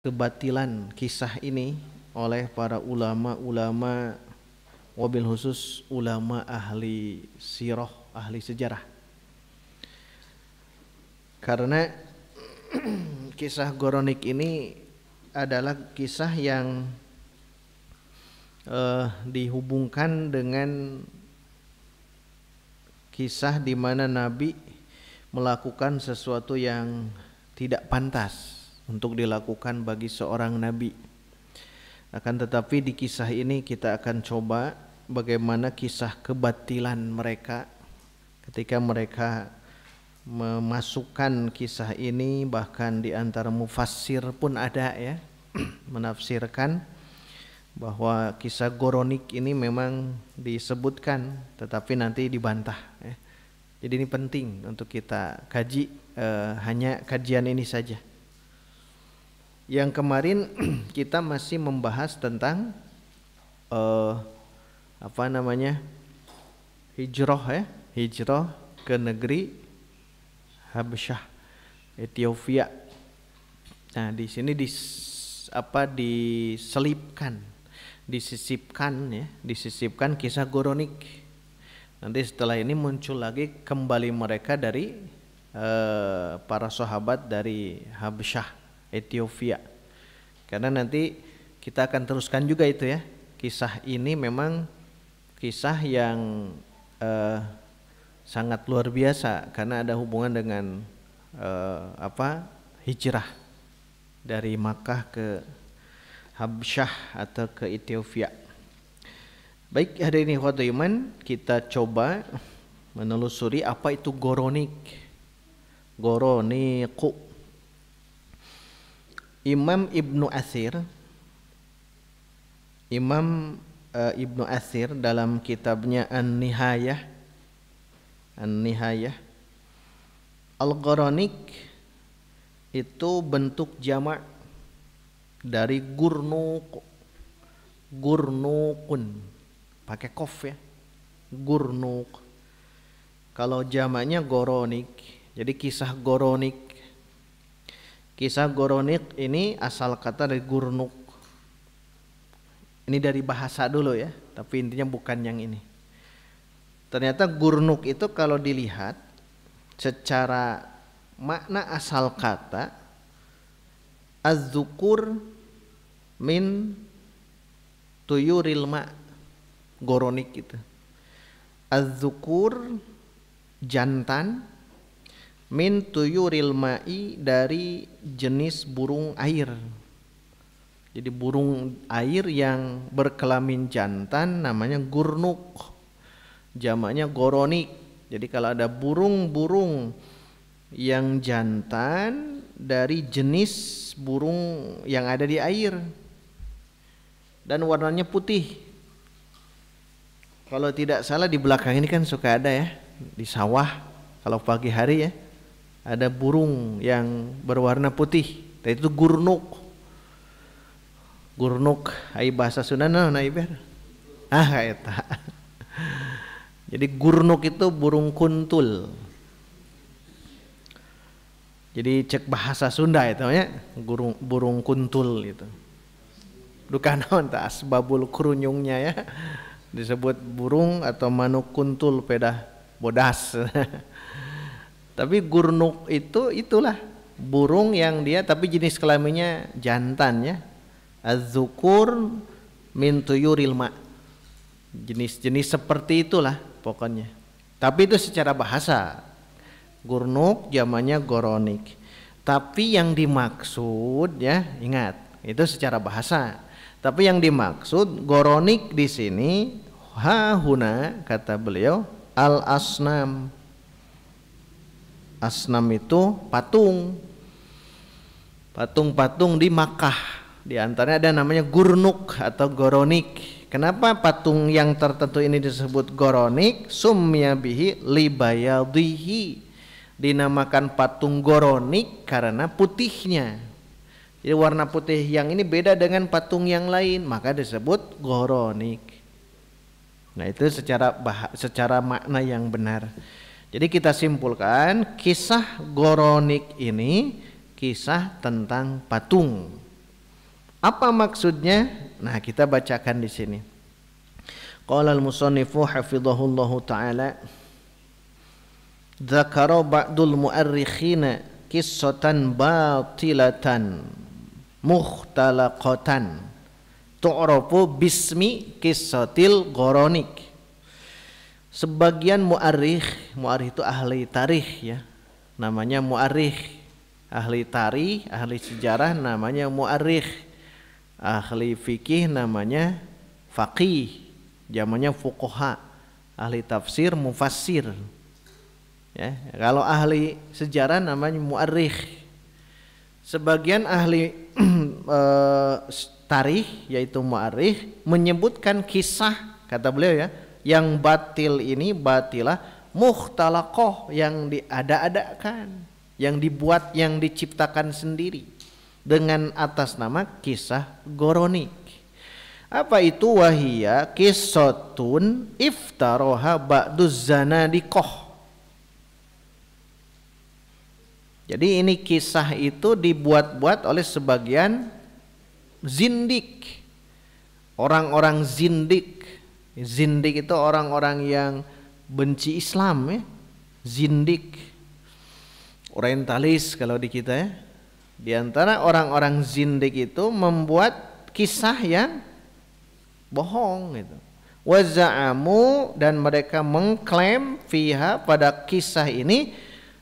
kebatilan kisah ini oleh para ulama-ulama, wabil khusus ulama ahli sirah, ahli sejarah. Karena kisah Goronik ini adalah kisah yang dihubungkan dengan kisah di mana Nabi melakukan sesuatu yang tidak pantas untuk dilakukan bagi seorang Nabi. Akan tetapi di kisah ini kita akan coba bagaimana kisah kebatilan mereka ketika mereka memasukkan kisah ini, bahkan di antara mufassir pun ada ya menafsirkan bahwa kisah Goronik ini memang disebutkan tetapi nanti dibantah ya. Jadi ini penting untuk kita kaji, hanya kajian ini saja. Yang kemarin kita masih membahas tentang hijrah ya, hijrah ke negeri Habasyah, Ethiopia. Nah, di sini disisipkan kisah Goronik. Nanti setelah ini muncul lagi kembali mereka dari para sahabat dari Habasyah, Ethiopia. Karena nanti kita akan teruskan juga itu ya. Kisah ini memang kisah yang sangat luar biasa karena ada hubungan dengan hijrah dari Makkah ke Habasyah atau ke Ethiopia. Baik, hadirin ikhwatul iman, kita coba menelusuri apa itu Goronik. Goroniku. Imam Ibnu Athir dalam kitabnya An-Nihayah Al-Goronik itu bentuk jamak dari gurnukun, pakai kof ya, gurnuk. Kalau jamaknya Goronik, jadi kisah Goronik. Kisah Goronik ini asal kata dari gurnuk. Ini dari bahasa dulu ya, tapi intinya bukan yang ini. Ternyata gurnuk itu kalau dilihat secara makna asal kata az-zukur min tuyuril ma, Goronik itu. Az-zukur jantan, min tuyuril ma'i dari jenis burung air. Jadi burung air yang berkelamin jantan namanya gurnuk. Jamaknya Goronik. Jadi kalau ada burung-burung yang jantan dari jenis burung yang ada di air dan warnanya putih. Kalau tidak salah di belakang ini kan suka ada ya di sawah kalau pagi hari ya, ada burung yang berwarna putih, itu gurnuk. Gurnuk ai bahasa Sunda naon iber. Eta. Jadi gurnuk itu burung kuntul. Jadi cek bahasa Sunda itu ya, burung kuntul itu. Bukan naon ta asbabul kurunyungnya ya. Disebut burung atau manuk kuntul pedah bodas. Tapi gurnuk itu itulah burung yang dia tapi jenis kelaminnya jantan ya. Az-zukur min tuyuril ma. Jenis-jenis seperti itulah pokoknya. Tapi itu secara bahasa. Gurnuk zamannya Goronik. Tapi yang dimaksud ya, ingat, itu secara bahasa. Tapi yang dimaksud Goronik di sini hahuna kata beliau al-asnam. Asnam itu patung. Patung-patung di Makkah. Di antaranya ada namanya Gurnuk atau Goronik. Kenapa patung yang tertentu ini disebut Goronik? Sumya bihi libayadihi. Dinamakan patung Goronik karena putihnya. Jadi warna putih yang ini beda dengan patung yang lain, maka disebut Goronik. Nah, itu secara makna yang benar. Jadi kita simpulkan kisah Goronik ini kisah tentang patung. Apa maksudnya? Nah, kita bacakan di sini. Qala al-musannifu hafizahullahu taala, dzakara ba'dul mu'arrikhina qissatan batilatan mukhtalaqatan tu'rafu bismi qissatil Ghoronik. Sebagian mu'arrikh itu ahli tarikh ya, namanya mu'arrikh. Ahli tarikh, ahli sejarah namanya mu'arrikh. Ahli fikih namanya faqih, zamannya fuqaha. Ahli tafsir mufassir. Ya, kalau ahli sejarah namanya mu'arrikh. Sebagian ahli tarikh yaitu mu'arrikh menyebutkan kisah, kata beliau ya, yang batil ini, batilah mukhtalaqah, yang diada-adakan, yang dibuat, yang diciptakan sendiri dengan atas nama kisah Ghoronik. Apa itu? Wahia qissatun iftaroha ba'duz zanadiqah. Jadi ini kisah itu dibuat-buat oleh sebagian zindik, orang-orang zindik. Zindik itu orang-orang yang benci Islam ya. Zindik, orientalis kalau di kita ya. Di antara orang-orang zindik itu membuat kisah yang bohong gitu. Waza'amu, dan mereka mengklaim fiha, pada kisah ini.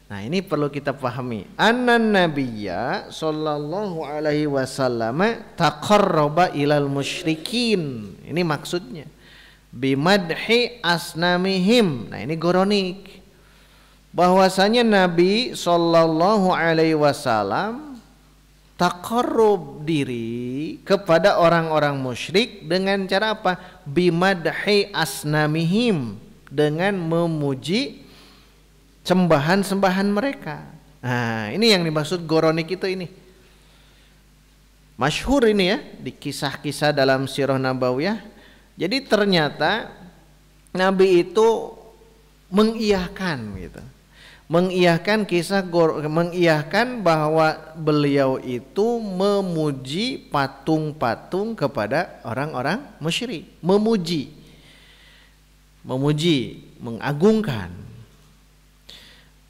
Nah, ini perlu kita pahami. Annan nabiyya sallallahu alaihi wasallam taqarraba ilal musyrikin. Ini maksudnya. Bimadhi asnamihim. Nah, ini Ghoronik. Bahwasanya Nabi sallallahu alaihi wasallam taqarrub diri kepada orang-orang musyrik dengan cara apa? Bimadhi asnamihim, dengan memuji sembahan-sembahan mereka. Nah, ini yang dimaksud Ghoronik itu ini. Masyhur ini ya di kisah-kisah dalam sirah nabawiyah. Jadi ternyata Nabi itu mengiyahkan gitu. Mengiyahkan mengiyahkan bahwa beliau itu memuji patung-patung kepada orang-orang musyrik. Memuji, mengagungkan.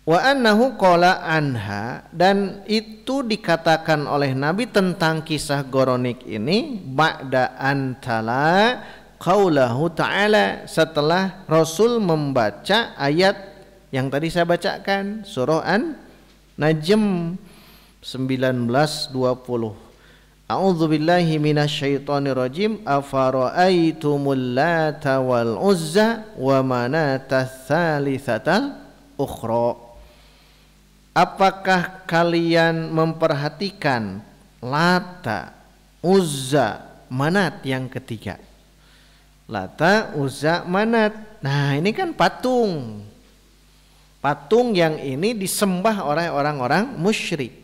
Wa annahu qala anha, dan itu dikatakan oleh Nabi tentang kisah Ghoronik ini ba'da antala qaulahu ta'ala, setelah Rasul membaca ayat yang tadi saya bacakan, surah An-Najm 19:20. A'udzu billahi minasyaitonir rajim. Afara'aitumul lata wal uzza wa manata tsalitsatal ukhra. Apakah kalian memperhatikan Lata, Uzza, Manat yang ketiga? Lata, Uzza, Manat. Nah, ini kan patung. Patung yang ini disembah oleh orang-orang musyrik.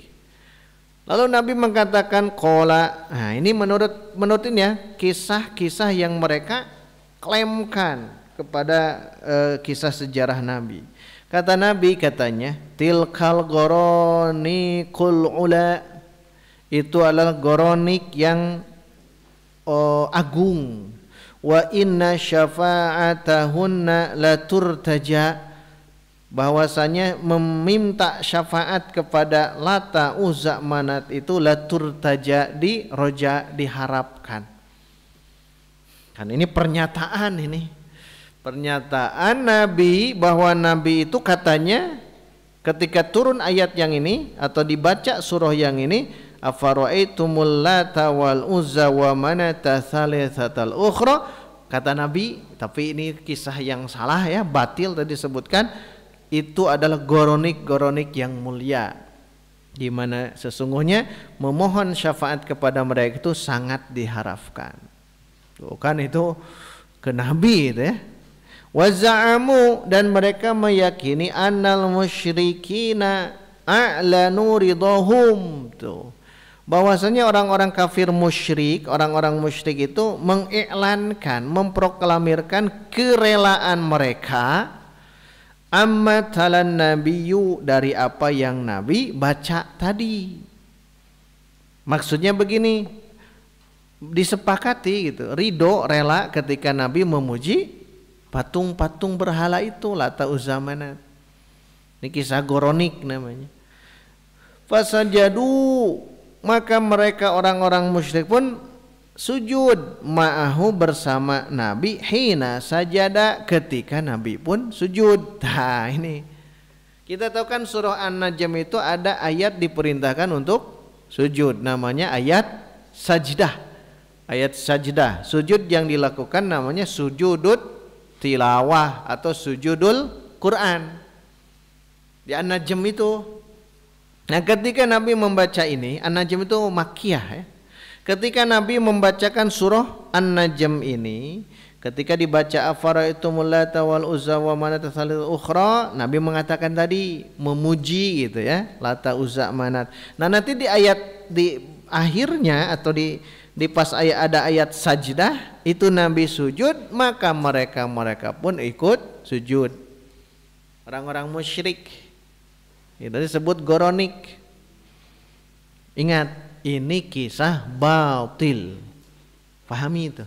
Lalu Nabi mengatakan qala. Nah, ini menurut ini ya, kisah-kisah yang mereka klaimkan kepada kisah sejarah Nabi. Kata Nabi, katanya, tilkal Ghoronikul ula, itu adalah Ghoronik yang agung. Wa inna syafa'atahunna laturtaja, bahwasanya meminta syafaat kepada Lata, Uzza, Manat itu laturtaja, diharapkan. Kan ini pernyataan ini. Pernyataan Nabi bahwa Nabi itu katanya ketika turun ayat yang ini atau dibaca surah yang ini, afara'aitumul lata wal uzza wa manata tsalitsatal ukhra, kata Nabi, tapi ini kisah yang salah ya, batil tadi disebutkan, itu adalah Ghoronik yang mulia, di mana sesungguhnya memohon syafaat kepada mereka itu sangat diharapkan. Tuh kan itu ke Nabi itu ya. Waza'amu, dan mereka meyakini annal musyrikina a'lanu ridahum, tuh, bahwasanya orang-orang kafir musyrik, orang-orang musyrik itu mengiklankan, memproklamirkan kerelaan mereka amma talan nabiyyu, dari apa yang Nabi baca tadi. Maksudnya begini, disepakati gitu, ridho, rela ketika Nabi memuji patung-patung berhala itu, Lata, Uzza, Manat. Ini kisah goronik namanya. Fasajadu, maka mereka orang-orang musyrik pun sujud ma'ahu bersama Nabi, hina sajada, ketika Nabi pun sujud. Nah ini kita tahu kan surah An-Najm itu ada ayat diperintahkan untuk sujud, namanya ayat sajdah. Ayat sajdah, sujud yang dilakukan namanya sujudut tilawah atau sujudul Quran di An-Najm itu. Nah ketika Nabi membaca ini, An-Najm itu Makkiyah ya. Ketika Nabi membacakan surah An-Najm ini, ketika dibaca afara'aitumul Lata wal Uzza wa manata tsalitsah ukhra, Nabi mengatakan tadi memuji gitu ya, Lata, Uzza, Manat. Nah nanti di ayat di akhirnya atau di pas ada ayat sajdah itu Nabi sujud, maka mereka pun ikut sujud. Orang-orang musyrik itu disebut goronik. Ingat, ini kisah batil. Pahami itu.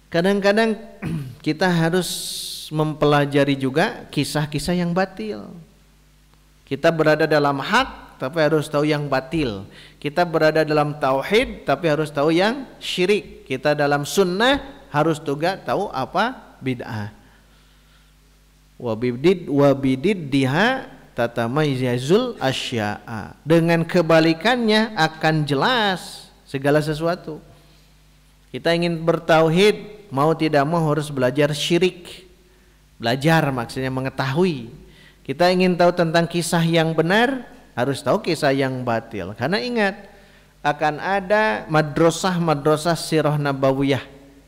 Kadang-kadang kita harus mempelajari juga kisah-kisah yang batil. Kita berada dalam hak tapi harus tahu yang batil. Kita berada dalam tauhid tapi harus tahu yang syirik. Kita dalam sunnah harus juga tahu apa bid'ah. Wabidid diha tatamayyazul asya'a. Dengan kebalikannya akan jelas segala sesuatu. Kita ingin bertauhid, mau tidak mau harus belajar syirik. Belajar maksudnya mengetahui. Kita ingin tahu tentang kisah yang benar, harus tahu kisah yang batil. Karena ingat, akan ada madrasah sirah nabawiyah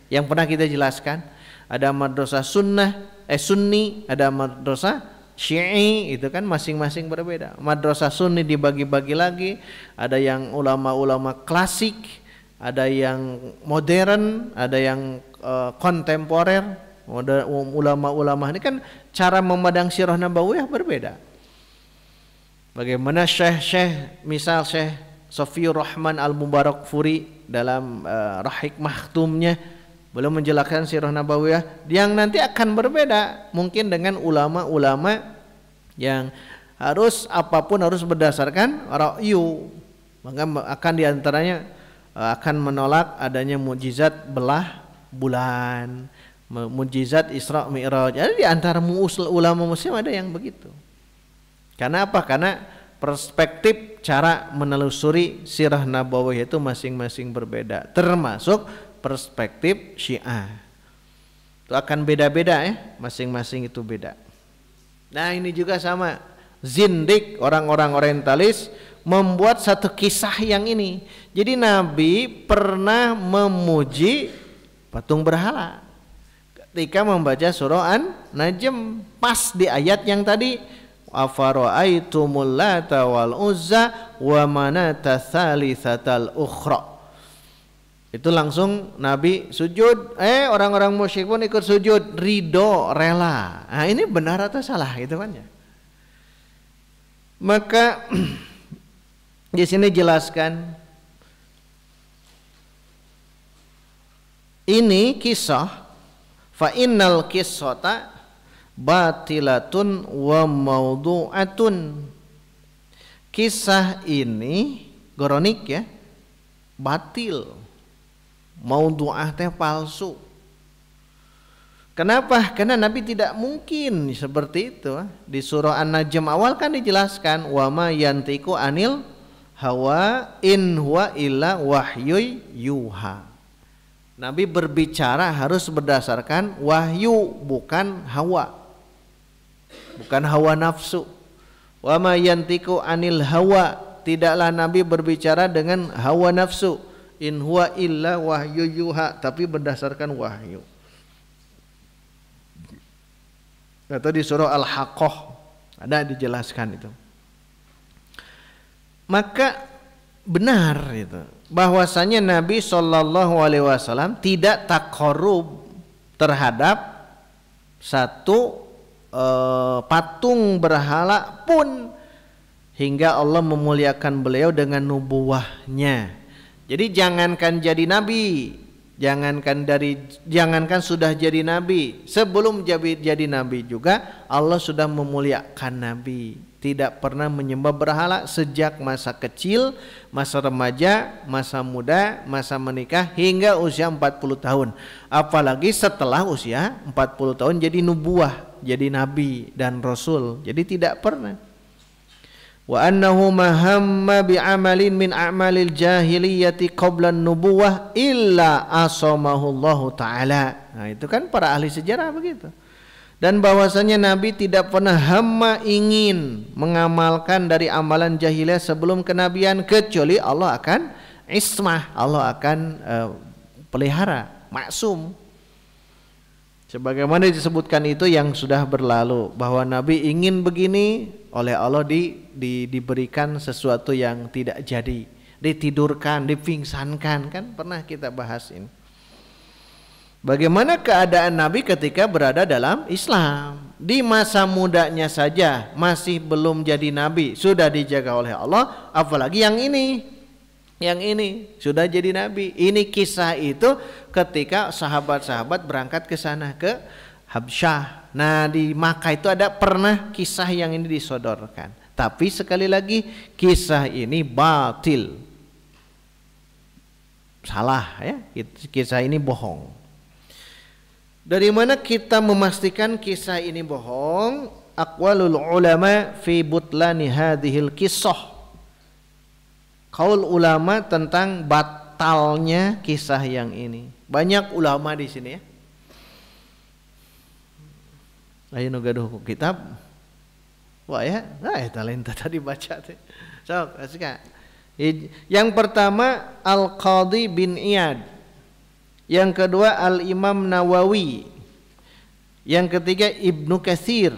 yang pernah kita jelaskan. Ada madrasah sunni, ada madrasah Syi'i, itu kan masing-masing berbeda. Madrasah Sunni dibagi-bagi lagi, ada yang ulama-ulama klasik, ada yang modern, ada yang kontemporer. Ulama-ulama ini kan cara memandang sirah nabawiyah berbeda. Bagaimana Syekh misal Syekh Sofiur Rahman Al-Mubarakfuri dalam Rahik Mahtumnya belum menjelaskan sirah nabawiyah yang nanti akan berbeda mungkin dengan ulama-ulama yang harus apapun harus berdasarkan ra'yu. Maka akan diantaranya akan menolak adanya mukjizat belah bulan, mukjizat Isra Mi'raj. Jadi di antara ulama muslim ada yang begitu. Karena apa? Karena perspektif cara menelusuri sirah nabawiyah itu masing-masing berbeda, termasuk perspektif Syiah. Itu akan beda-beda ya, masing-masing itu beda. Nah, ini juga sama. Zindik, orang-orang orientalis membuat satu kisah yang ini. Jadi Nabi pernah memuji patung berhala ketika membaca surah An-Najm, pas di ayat yang tadi afara'aitumul Lata wal Uzza wa manata tsalitsatal ukhra. Itu langsung Nabi sujud, orang-orang musyrik pun ikut sujud, ridho, rela. Nah ini benar atau salah gitu kan ya. Maka di sini jelaskan ini kisah fa innal qissata batilatun wa maudu'atun. Kisah ini goronik ya, batil. Maudu'ah teh palsu. Kenapa? Karena Nabi tidak mungkin seperti itu. Di surah An-Najm awal kan dijelaskan wa ma yantiqu anil hawa in huwa illa wahyu yuha. Nabi berbicara harus berdasarkan wahyu, bukan hawa. Bukan hawa nafsu. Wa ma yantiqu anil hawa, tidaklah Nabi berbicara dengan hawa nafsu. In huwa illa wahyu yuha, tapi berdasarkan wahyu. Atau di surah Al-Haqqah ada dijelaskan itu. Maka benar itu bahwasanya Nabi SAW tidak taqarrub terhadap satu patung berhala pun hingga Allah memuliakan beliau dengan nubuwahnya. Jadi jangankan jadi nabi, jangankan sudah jadi nabi, sebelum jadi nabi juga Allah sudah memuliakan nabi. Tidak pernah menyembah berhala sejak masa kecil, masa remaja, masa muda, masa menikah hingga usia 40 tahun. Apalagi setelah usia 40 tahun jadi nubuah, jadi nabi dan rasul. Jadi tidak pernah. Wa annahu mahamma bi'amalin min a'malil jahiliyati qabla nubuwah illa asamahu Allah Ta'ala. Nah itu kan para ahli sejarah begitu. Dan bahwasanya Nabi tidak pernah hama ingin mengamalkan dari amalan jahiliyah sebelum kenabian, kecuali Allah akan ismah, Allah akan pelihara, maksum. Sebagaimana disebutkan itu yang sudah berlalu, bahwa Nabi ingin begini, oleh Allah diberikan sesuatu yang tidak jadi, ditidurkan, dipingsankan, kan pernah kita bahas ini. Bagaimana keadaan Nabi ketika berada dalam Islam? Di masa mudanya saja masih belum jadi Nabi, sudah dijaga oleh Allah, apalagi yang ini sudah jadi Nabi. Ini kisah itu ketika sahabat-sahabat berangkat ke sana, ke Habsyah. Nah di Makkah itu ada pernah kisah yang ini disodorkan. Tapi sekali lagi kisah ini batil, salah ya, kisah ini bohong. Dari mana kita memastikan kisah ini bohong? Aqwalul ulama fi butlani hadhil qissah. Qaul ulama tentang batalnya kisah yang ini. Banyak ulama di sini ya. Ayo gaduh kitab. Wah ya, talenta tadi baca teh. Sok, asika. Yang pertama Al-Qadhi bin Iyad. Yang kedua Al-Imam Nawawi. Yang ketiga Ibnu Katsir.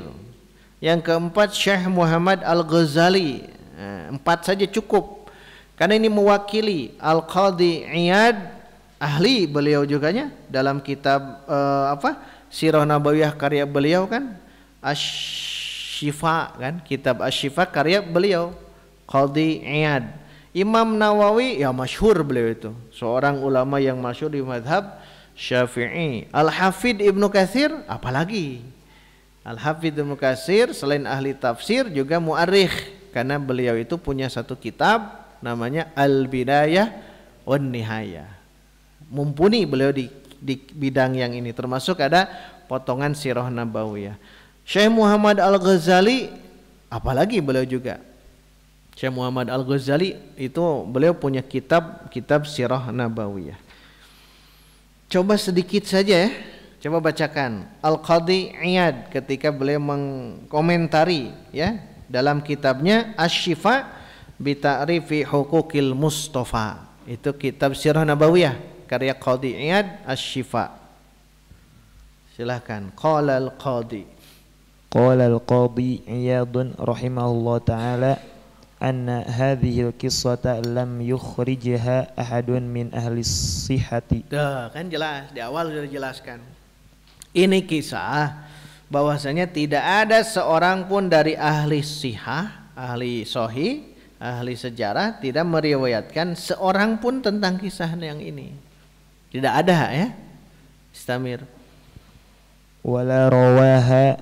Yang keempat Syekh Muhammad Al-Ghazali. Nah, 4 saja cukup. Karena ini mewakili Al-Qadhi Iyad, ahli beliau juga nya dalam kitab Sirah Nabawiyah karya beliau kan, Asy-Syifa kan, kitab Asy-Syifa karya beliau Qadhi Iyad. Imam Nawawi ya masyhur beliau itu, seorang ulama yang masyhur di mazhab Syafi'i. Al-Hafidz Ibnu Katsir apalagi. Al-Hafidz Ibnu Katsir selain ahli tafsir juga mu'arrikh, karena beliau itu punya satu kitab namanya Al-Bidayah wan Nihayah. Mumpuni beliau di bidang yang ini, termasuk ada potongan Sirah Nabawiyah. Syekh Muhammad Al-Ghazali apalagi beliau juga. Syekh Muhammad Al-Ghazali itu beliau punya kitab Sirah Nabawiyah. Coba sedikit saja ya, coba bacakan Al-Qadhi Iyad ketika beliau mengkomentari ya dalam kitabnya Asy-Syifa bi Ta'rifi Huquqil Mustafa. Itu kitab Sirah Nabawiyah karya Qadhi Iyad, Asy-Syifa. Silakan. Qala Al-Qadhi Iyad rahimahullah taala anna hadhil qissata lam yukhrijha ahadun min ahli sihhati. Kan jelas di awal sudah dijelaskan. Ini kisah bahwasanya tidak ada seorang pun dari ahli sihah, ahli sahih, ahli sejarah tidak meriwayatkan seorang pun tentang kisah yang ini. Tidak ada ya. Istamir. Wala rawaha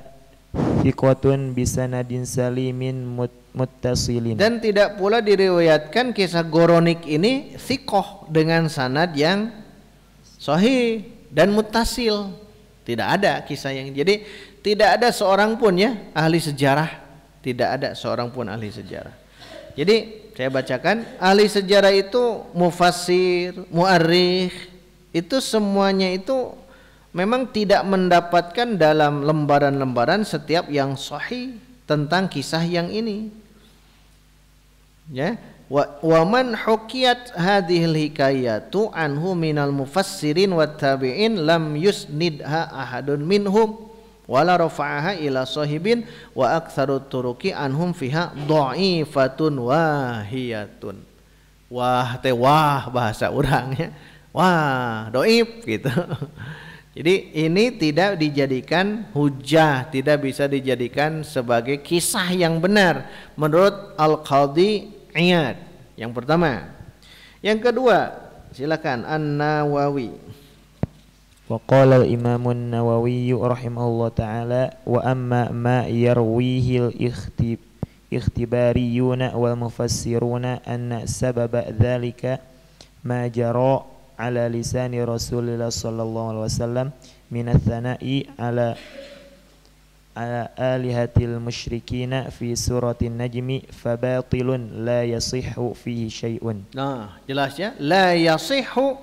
thiqatun bisanadin salimin muttasilin. Dan tidak pula diriwayatkan kisah Goronik ini thiqah dengan sanad yang sahih dan muttasil. Tidak ada kisah yang, jadi tidak ada seorang pun ya ahli sejarah, tidak ada seorang pun ahli sejarah. Jadi saya bacakan, ahli sejarah itu mufassir, mu'arrikh, itu semuanya itu memang tidak mendapatkan dalam lembaran-lembaran setiap yang sahih tentang kisah yang ini. Ya, wa man hukiyat hadhil hikayatu anhu minal mufassirin wat tabi'in lam yusnidha ahadun minhum wala rafa'aha ila sahibin wa aktsaru turuqi anhum fiha dha'ifatun wahiyatun. Wah teh wah bahasa orangnya. Wah, dhaif gitu. Jadi ini tidak dijadikan hujah, tidak bisa dijadikan sebagai kisah yang benar menurut Al-Qadhi Iyad. Yang pertama, Yang kedua, silakan An-Nawawi. Wa qala al-Imam an-Nawawi rahimahullah ta'ala wa amma ma yarwihi al-ikhtibariyuna wal mufassiruna anna sababa dhalika ma jara ala lisani Rasulillah sallallahu alaihi wasallam min ats-tsana'i ala alihatil musyrikina fi suratin najmi fabatilun la yasihhu fihi syai'un. Nah, jelas ya, la yasihhu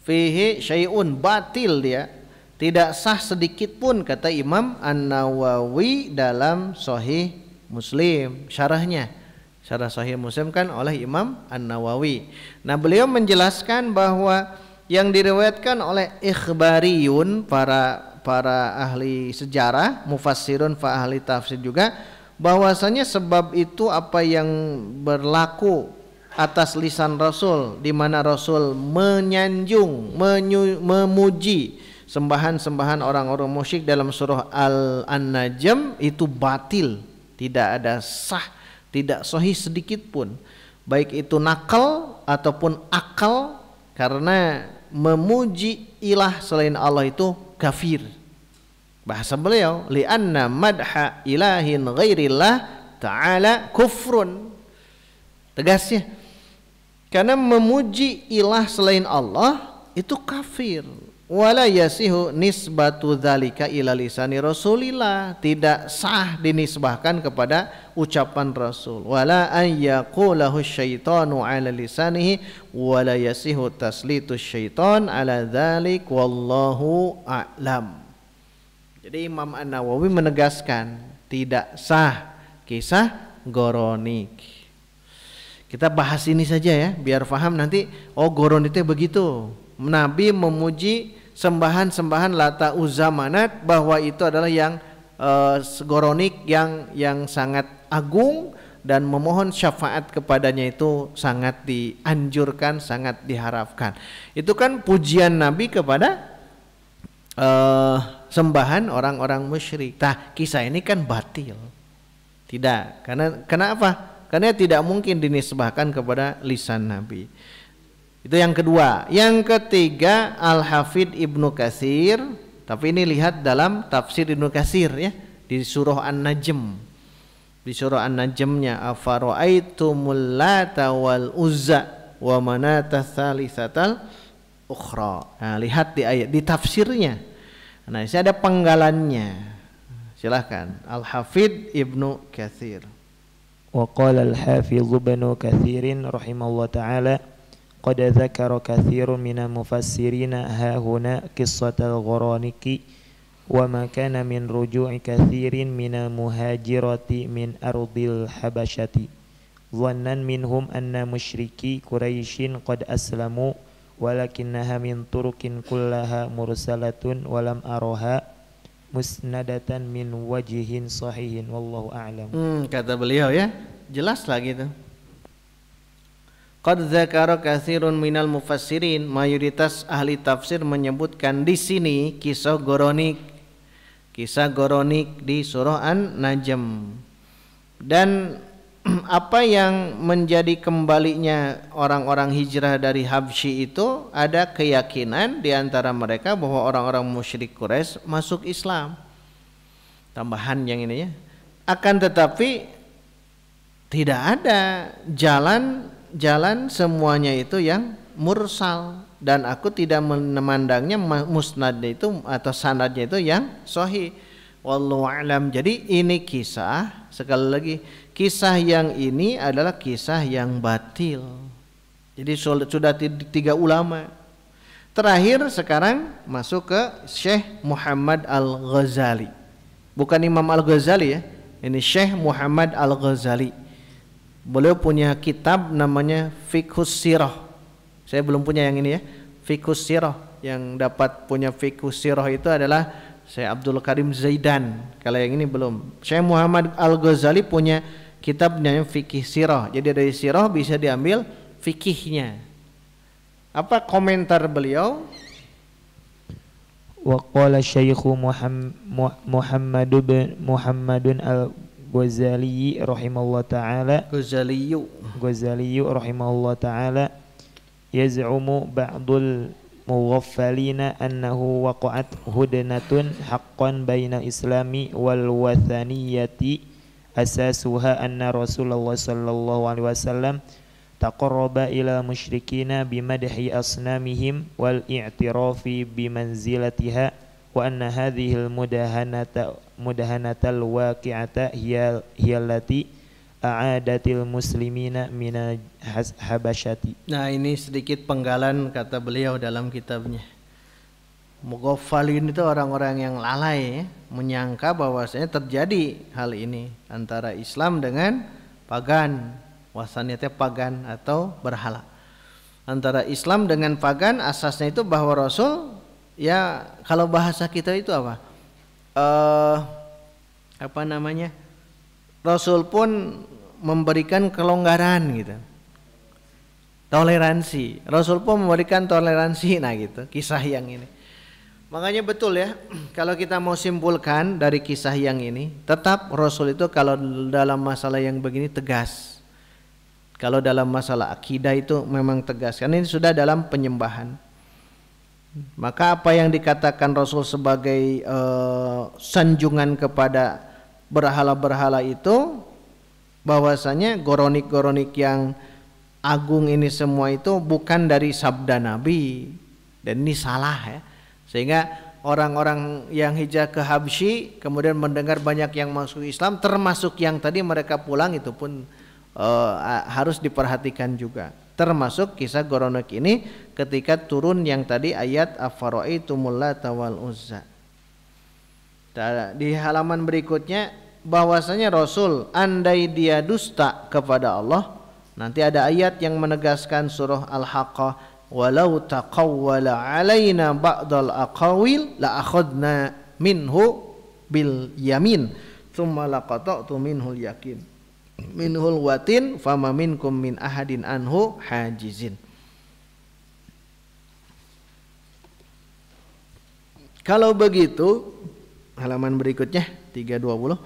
fihi syai'un, batil dia, tidak sah sedikit pun, kata Imam An-Nawawi dalam Sahih Muslim, syarahnya. Syarah Sahih Muslim kan oleh Imam An-Nawawi. Nah, beliau menjelaskan bahwa yang diriwayatkan oleh ikhbariyun, para ahli sejarah, mufassirun, ahli tafsir juga, bahwasanya sebab itu apa yang berlaku atas lisan Rasul, di mana Rasul menyanjung, memuji sembahan-sembahan orang-orang musyrik dalam surah An-Najm, itu batil, tidak ada sah, tidak sahih sedikit pun, baik itu nakal ataupun akal, karena memuji ilah selain Allah itu kafir. Bahasa beliau, li'anna madha ilahin ghairillah ta'ala kufrun. Tegasnya, karena memuji ilah selain Allah itu kafir. Wala yasihu nisbatu dzalika ila lisani Rasulillah, tidak sah dinisbahkan kepada ucapan Rasul. Wala an yaqulahu syaitanu ala lisanihi wala yasihu taslitu syaitan ala dzalik wallahu a'lam. Jadi Imam An-Nawawi menegaskan tidak sah kisah Goronik. Kita bahas ini saja ya, biar paham nanti. Oh, Goronik itu begitu. Nabi memuji sembahan-sembahan Lata, Uzza, Manat, bahwa itu adalah yang Goronik yang sangat agung, dan memohon syafaat kepadanya itu sangat dianjurkan, sangat diharapkan. Itu kan pujian Nabi kepada sembahan orang-orang musyrik. Nah, kisah ini kan batil. Tidak, karena kenapa? Karena tidak mungkin dinisbahkan kepada lisan Nabi. Itu yang kedua. Yang ketiga, Al-Hafidh Ibnu Katsir, tapi ini lihat dalam tafsir Ibnu Katsir ya, di surah An-Najm. Di surah An-Najmnya, afara'aitumul lata wal uzza wa manata tsalitsatal ukhra. Nah, lihat di ayat, di tafsirnya. Nah, ini ada penggalannya. Silahkan Al-Hafidh Ibnu Katsir. Wa qala al-Hafidh Ibnu Katsir rahimahullah ta'ala qad dzakara katsirun minal mufassirin ha huna qissatal Ghoraniki wa ma kana min ruju'i katsirin minal muhajirati min ardil habasyati dhannan minhum anna musyriki Quraisyin qad aslamu walakinnaha min turukin kullaha mursalatun walam araha musnadatan min wajihin sahihin wallahu a'lam. Kata beliau ya, jelas lagi itu. Qad dzakara katsirun minal mufassirin, mayoritas ahli tafsir menyebutkan di sini kisah Goronik. Kisah Goronik di surah An-Najm. Dan apa yang menjadi kembalinya orang-orang hijrah dari Habsyi itu, ada keyakinan di antara mereka bahwa orang-orang musyrik Quraisy masuk Islam. Tambahan yang ini ya. Akan tetapi tidak ada jalan semuanya itu yang mursal, dan aku tidak memandangnya musnadnya itu atau sanadnya itu yang sahih. Wallahu a'lam. Jadi ini kisah, sekali lagi, kisah yang ini adalah kisah yang batil. Jadi sudah tiga ulama. Terakhir sekarang masuk ke Syekh Muhammad Al-Ghazali. Bukan Imam Al-Ghazali ya. Ini Syekh Muhammad Al-Ghazali. Beliau punya kitab namanya Fiqhus Sirah. Saya belum punya yang ini ya. Fiqhus Sirah. Yang dapat punya Fiqhus Sirah itu adalah Syekh Abdul Karim Zaidan. Kalau yang ini belum. Syekh Muhammad Al-Ghazali punya kitabnya Fikih Sirah. Jadi dari sirah bisa diambil fikihnya. Apa komentar beliau? Wa qala Syekh Muhammadun Al-Ghazali rahimahullah ta'ala. Ghazaliyu rahimahullah ta'ala yaz'umu ba'dul mughaffalina annahu waqa'at hudnatun haqqan bainal islami wal wathaniyati asasuha anna Rasulullah sallallahu alaihi wasallam taqarraba ila musyrikina bimadhi asnamihim wal i'tirafi bimanzilatiha wa anna hadhil mudahanatal waqi'ata hiya allati a'adatil muslimina minal habasyati. Nah, ini sedikit penggalan kata beliau dalam kitabnya. Mughaffalin itu orang-orang yang lalai ya, menyangka bahwasanya terjadi hal ini antara Islam dengan pagan, wasaniyatnya pagan atau berhala. Antara Islam dengan pagan asasnya itu bahwa Rasul ya kalau bahasa kita itu apa? Rasul pun memberikan kelonggaran gitu. Toleransi. Rasul pun memberikan toleransi nah gitu, kisah yang ini. Makanya betul ya, kalau kita mau simpulkan dari kisah yang ini, tetap Rasul itu kalau dalam masalah yang begini tegas. Kalau dalam masalah akidah itu memang tegas. Karena ini sudah dalam penyembahan. Maka apa yang dikatakan Rasul sebagai sanjungan kepada berhala-berhala itu, bahwasanya goronik-goronik yang agung ini semua itu bukan dari sabda Nabi, dan ini salah ya. Sehingga orang-orang yang hijrah ke Habsyi kemudian mendengar banyak yang masuk Islam, termasuk yang tadi mereka pulang, itu pun harus diperhatikan juga. Termasuk kisah goronik ini ketika turun yang tadi ayat afara'aitumul lata wal uzza. Di halaman berikutnya bahwasanya Rasul andai dia dusta kepada Allah, nanti ada ayat yang menegaskan surah Al-Haqqah, walau taqawwala alaina ba'dal aqawil la akhadna minhu bil yamin thumma laqata'tu minhul yakin minhul watin fama minkum min ahadin anhu hajizin. Kalau begitu, halaman berikutnya 320,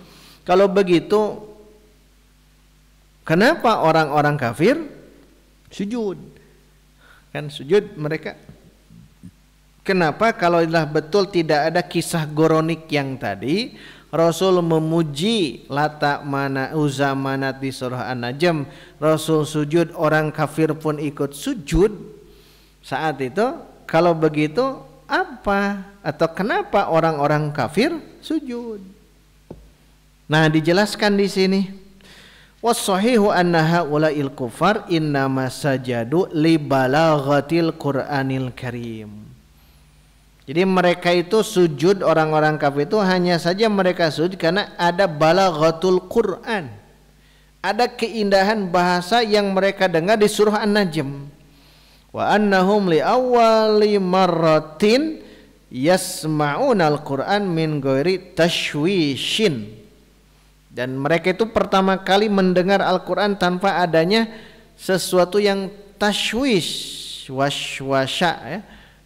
kalau begitu kenapa orang-orang kafir sujud? Kan sujud mereka. Kenapa kalau betul tidak ada kisah goronik yang tadi, Rasul memuji Lata, Mana, Uzza, Manat di surah An-Najm, Rasul sujud, orang kafir pun ikut sujud saat itu. Kalau begitu apa atau kenapa orang-orang kafir sujud? Nah, dijelaskan di sini. Was-sahihu anna haula'il kufar innama sajadu li balaghatil Qur'anil Karim. Jadi mereka itu sujud, orang-orang kafir itu hanya saja mereka sujud karena ada balaghatul Qur'an. Ada keindahan bahasa yang mereka dengar di surah An-Najm. Wa annahum li awwali marratin yasma'unal Qur'an min ghairi tashwishin. Dan mereka itu pertama kali mendengar Al-Quran tanpa adanya sesuatu yang tashwish, waswasya ya.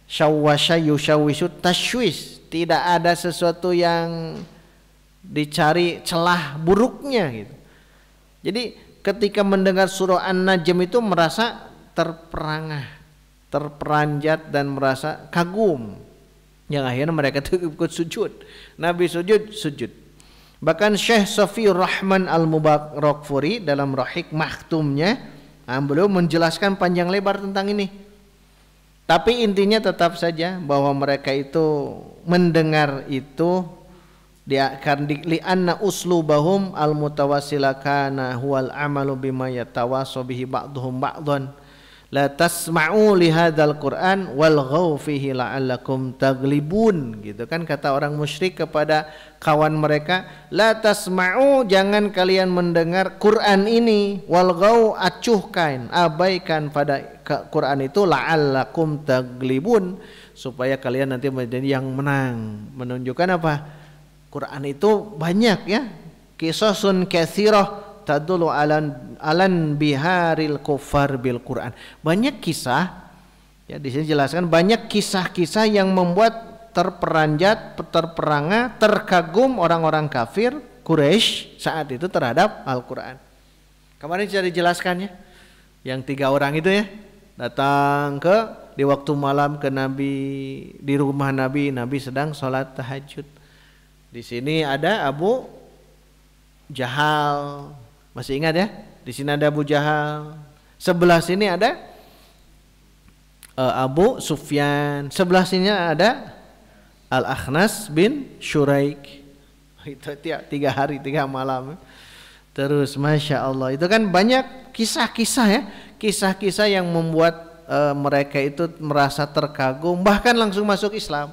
Syawwasya yushawishu tashwish, tidak ada sesuatu yang dicari celah buruknya gitu. Jadi ketika mendengar surah An-Najm itu merasa terperangah, terperanjat dan merasa kagum. Yang akhirnya mereka itu ikut sujud. Nabi sujud. Bahkan Syekh Safiur Rahman Al-Mubarakfuri dalam Rahik Maktumnya, beliau menjelaskan panjang lebar tentang ini. Tapi intinya tetap saja bahwa mereka itu mendengar itu li'anna uslubahum al-mutawassilakana huwal amalu bima yatawasaw bihi ba'duhum ba'dhan. La tasma'u li hadzal Qur'an walghaw fihi la'allakum taglibun, gitu kan kata orang musyrik kepada kawan mereka, la tasma'u, jangan kalian mendengar Quran ini, walghaw, acuhkan, abaikan pada Quran itu, la'allakum taglibun, supaya kalian nanti menjadi yang menang. Menunjukkan apa? Quran itu banyak ya, qisasun katsirah tadullu alan biharil kufar bil Quran. Banyak kisah ya, di sini jelaskan banyak kisah-kisah yang membuat terperanjat, terperangah, terkagum orang-orang kafir Quraisy saat itu terhadap Al-Quran. Kemarin sudah dijelaskannya yang 3 orang itu ya, datang di waktu malam ke Nabi, di rumah Nabi, Nabi sedang sholat tahajud. Di sini ada Abu Jahal, masih ingat ya? Di sini ada Abu Jahal. Sebelah sini ada Abu Sufyan. Sebelah sini ada Al-Akhnas bin Syuraik. Itu 3 hari 3 malam. Terus Masya Allah, itu kan banyak kisah-kisah ya, kisah-kisah yang membuat mereka itu merasa terkagum, bahkan langsung masuk Islam.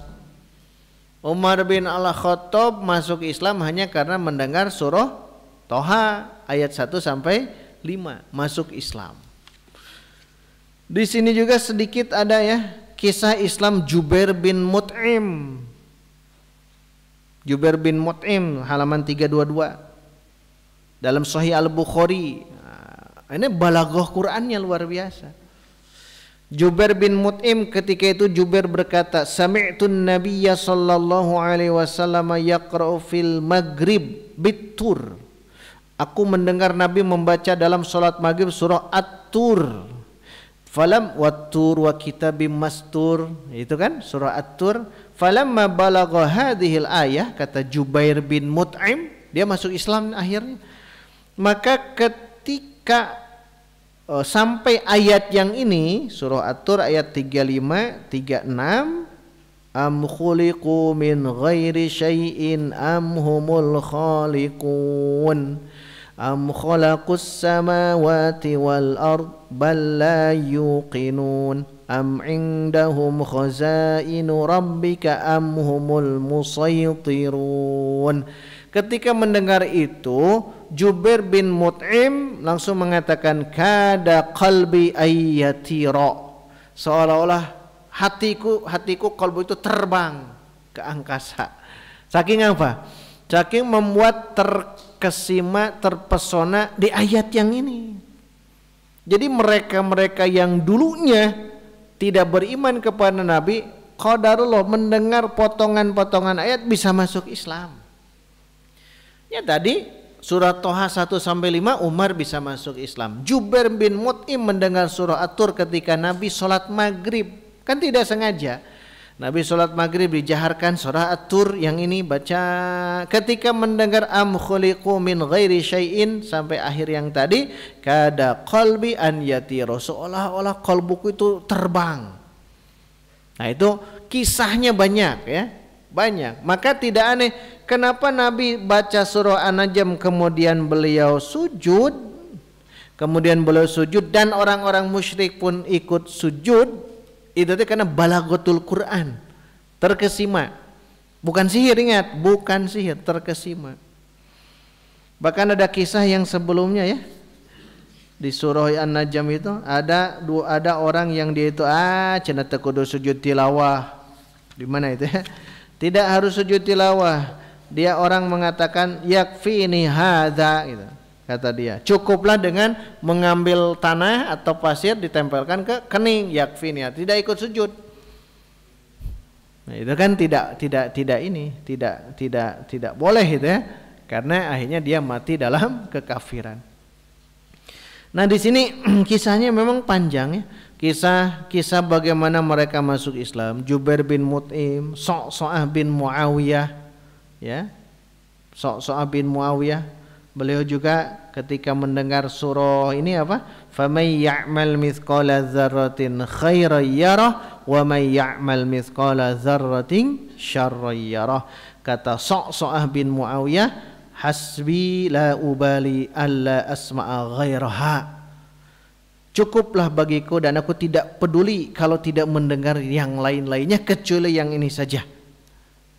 Umar bin Al-Khattab masuk Islam hanya karena mendengar surah Toha ayat 1 sampai 5, masuk Islam. Di sini juga sedikit ada ya kisah Islam Jubair bin Mut'im. Jubair bin Mut'im halaman 322 dalam Sahih Al-Bukhari. Ini balaghah Qur'annya luar biasa. Jubair bin Mut'im, ketika itu Jubair berkata, sami'tun nabiyya sallallahu alaihi wasallam yaqra'u fil maghrib bit-tur. Aku mendengar Nabi membaca dalam salat maghrib surah At-Tur. Falam wat-tur wa kitabim mastur. Itu kan surah At-Tur. Falamma balagha hadhil ayah, kata Jubair bin Mut'im, dia masuk Islam akhirnya. Maka ketika sampai ayat yang ini, surah At-Tur ayat 35, 36, am khuliqu min ghairi syai'in am humul khaliqun am khalaqus samawati wal ard bal la yuqinun am indahum khazainu rabbika am humul musaytirun. Ketika mendengar itu, Jubair bin Mut'im langsung mengatakan, kada qalbi ayyatira, seolah-olah hatiku kalbu itu terbang ke angkasa. Saking apa? Saking membuat terkesima, terpesona di ayat yang ini. Jadi mereka-mereka yang dulunya tidak beriman kepada Nabi, qadarullah, mendengar potongan-potongan ayat bisa masuk Islam. Ya tadi surah Toha 1 sampai 5 Umar bisa masuk Islam. Jubair bin Mut'im mendengar surah At-Tur ketika Nabi sholat maghrib, kan tidak sengaja. Nabi sholat maghrib dijaharkan surah At-Tur yang ini baca. Ketika mendengar am khuliqu min ghairi syai'in sampai akhir yang tadi, kada qalbi an yatiro, seolah-olah kalbuku itu terbang. Nah itu kisahnya banyak ya, banyak. Maka tidak aneh kenapa Nabi baca surah An-Najm kemudian beliau sujud, dan orang-orang musyrik pun ikut sujud. Itu karena balaghatul Quran, terkesima. Bukan sihir, ingat, bukan sihir, terkesima. Bahkan ada kisah yang sebelumnya ya, di surah An-Najm itu ada orang yang dia itu cenah teu kudu sujud tilawah. Di mana itu ya? Tidak harus sujud tilawah. Dia orang mengatakan yakfini hadza gitu. Kata dia, cukuplah dengan mengambil tanah atau pasir ditempelkan ke kening, yakfini, tidak ikut sujud. Nah, itu kan tidak boleh itu ya. Karena akhirnya dia mati dalam kekafiran. Nah, di sini kisahnya memang panjang ya. Kisah bagaimana mereka masuk Islam. Jubair bin Mut'im, So'so'ah bin Muawiyah ya. So'so'ah bin Muawiyah, beliau juga ketika mendengar surah ini apa? Faman ya'mal mithqala dzarratin khairan yarah wa may ya'mal mithqala dzarratin syarran yarah. Kata So'so'ah bin Muawiyah, hasbi la ubali alla asma'a ghairaha. Cukuplah bagiku dan aku tidak peduli kalau tidak mendengar yang lain-lainnya kecuali yang ini saja.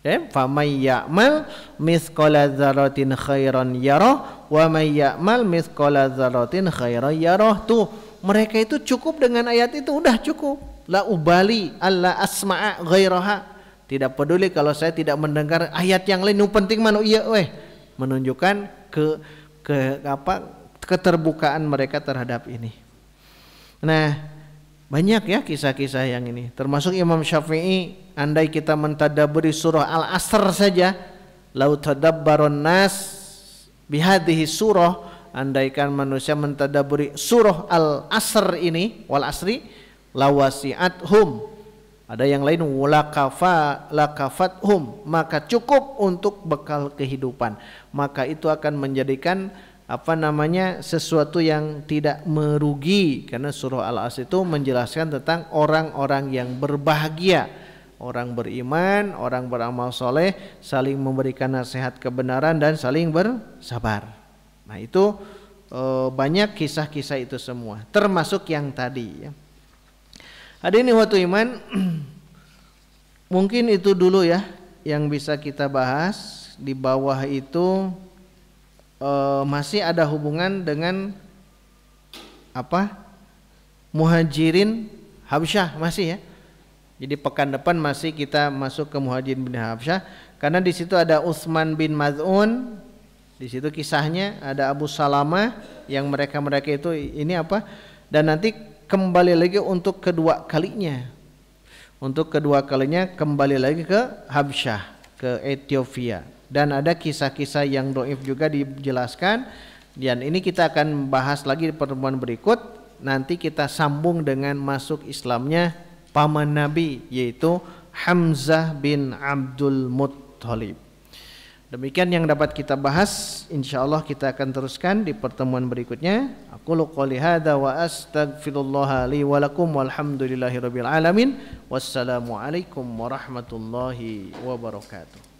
Famay ya'mal mithqala dzarratin khairan yarah wa may ya'mal mithqala dzarratin khairan yarah. Tuh, mereka itu cukup dengan ayat itu, udah cukup. La ubali alla asma'a ghairaha. Tidak peduli kalau saya tidak mendengar ayat yang lain. Yang penting manu iya menunjukkan keterbukaan mereka terhadap ini. Nah, banyak ya kisah-kisah yang ini. Termasuk Imam Syafi'i, andai kita mentadaburi surah Al-Asr saja, lau tadabbaron nas bihadhihi surah, andaikan manusia mentadaburi surah Al-Asr ini, wal asri, lawasi'athum, ada yang lain lakafathum, maka cukup untuk bekal kehidupan. Maka itu akan menjadikan sesuatu yang tidak merugi, karena surah Al-Asr itu menjelaskan tentang orang-orang yang berbahagia, orang beriman, orang beramal soleh, saling memberikan nasihat kebenaran dan saling bersabar. Nah itu banyak kisah-kisah itu semua, termasuk yang tadi ya. Hadirin ikhwatul iman, mungkin itu dulu ya yang bisa kita bahas. Di bawah itu masih ada hubungan dengan Muhajirin Habsyah masih ya. Jadi pekan depan masih kita masuk ke Muhajirin bin Habsyah, karena di situ ada Utsman bin Maz'un, di situ kisahnya ada Abu Salamah yang mereka itu ini dan nanti kembali lagi untuk kedua kalinya kembali lagi ke Habsyah, ke Ethiopia, dan ada kisah-kisah yang dhaif juga dijelaskan, dan ini kita akan bahas lagi di pertemuan berikut. Nanti kita sambung dengan masuk Islamnya paman Nabi, yaitu Hamzah bin Abdul Muttalib. Demikian yang dapat kita bahas, insyaallah kita akan teruskan di pertemuan berikutnya. Aqulu qouli hadza wa astaghfirullah li wa lakum walhamdulillahirabbil alamin. Wassalamu alaikum warahmatullahi wabarakatuh.